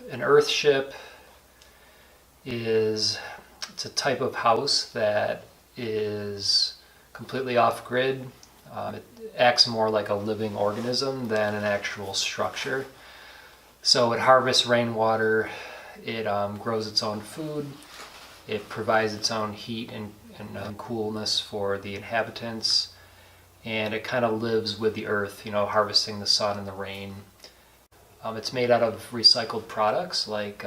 An Earthship it's a type of house that is completely off-grid. It acts more like a living organism than an actual structure. So it harvests rainwater, it grows its own food, it provides its own heat and coolness for the inhabitants, and it kind of lives with the earth, harvesting the sun and the rain. It's made out of recycled products like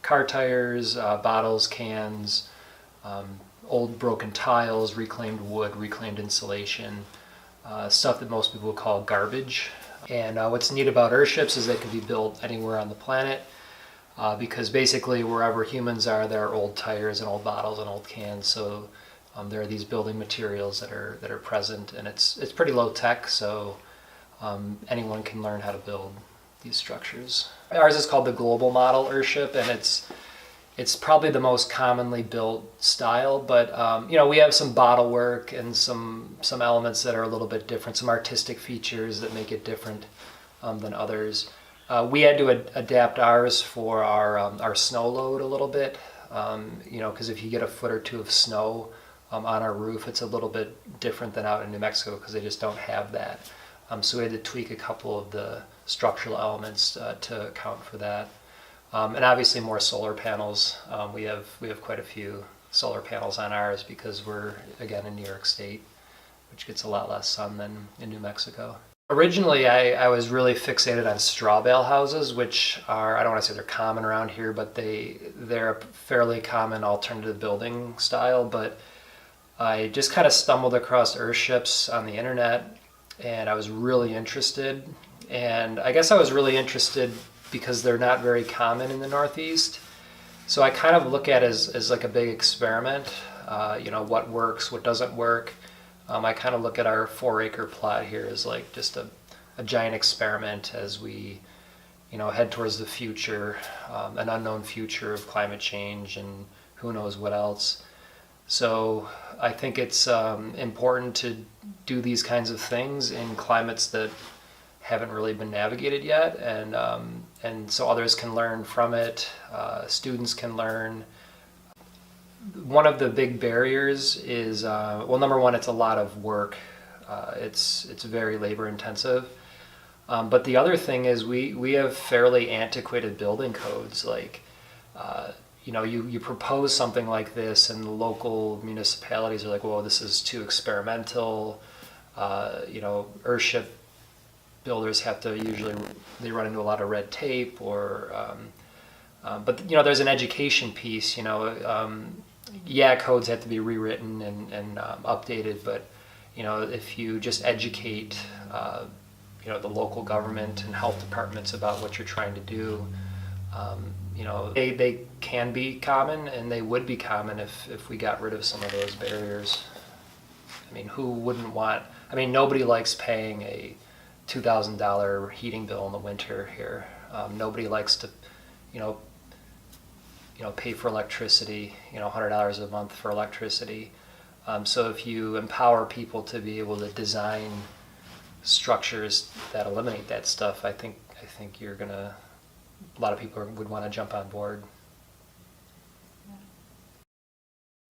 car tires, bottles, cans, old broken tiles, reclaimed wood, reclaimed insulation, stuff that most people would call garbage. And what's neat about Earthships is they can be built anywhere on the planet because basically wherever humans are, there are old tires and old bottles and old cans. So there are these building materials that are present, and it's pretty low tech. So anyone can learn how to build these structures. Ours is called the Global Model Earthship, and it's probably the most commonly built style, but we have some bottle work and some elements that are a little bit different, some artistic features that make it different than others. We had to adapt ours for our snow load a little bit, because if you get a foot or two of snow on our roof, it's a little bit different than out in New Mexico because they just don't have that. So we had to tweak a couple of the structural elements to account for that. And obviously more solar panels. We have quite a few solar panels on ours because we're, again, in New York State, which gets a lot less sun than in New Mexico. Originally, I was really fixated on straw bale houses, which are, I don't want to say they're common around here, but they're a fairly common alternative building style. But I just kind of stumbled across Earthships on the internet, and I was really interested. And I guess I was really interested because they're not very common in the Northeast. So I kind of look at it as like a big experiment, what works, what doesn't work. I kind of look at our 4-acre plot here as like just a giant experiment as we, head towards the future, an unknown future of climate change and who knows what else. So I think it's important to do these kinds of things in climates that haven't really been navigated yet, and so others can learn from it. Students can learn. One of the big barriers is, number one, it's a lot of work. It's very labor intensive. But the other thing is we have fairly antiquated building codes. Like, you propose something like this, and the local municipalities are like, "Well, this is too experimental." Earthship builders have to they run into a lot of red tape, but there's an education piece. Codes have to be rewritten and updated, but if you just educate the local government and health departments about what you're trying to do, they can be common, and they would be common if we got rid of some of those barriers. I mean, who wouldn't want? I mean, nobody likes paying a $2,000 heating bill in the winter here. Nobody likes to, pay for electricity, $100 a month for electricity. So if you empower people to be able to design structures that eliminate that stuff, I think a lot of people would want to jump on board.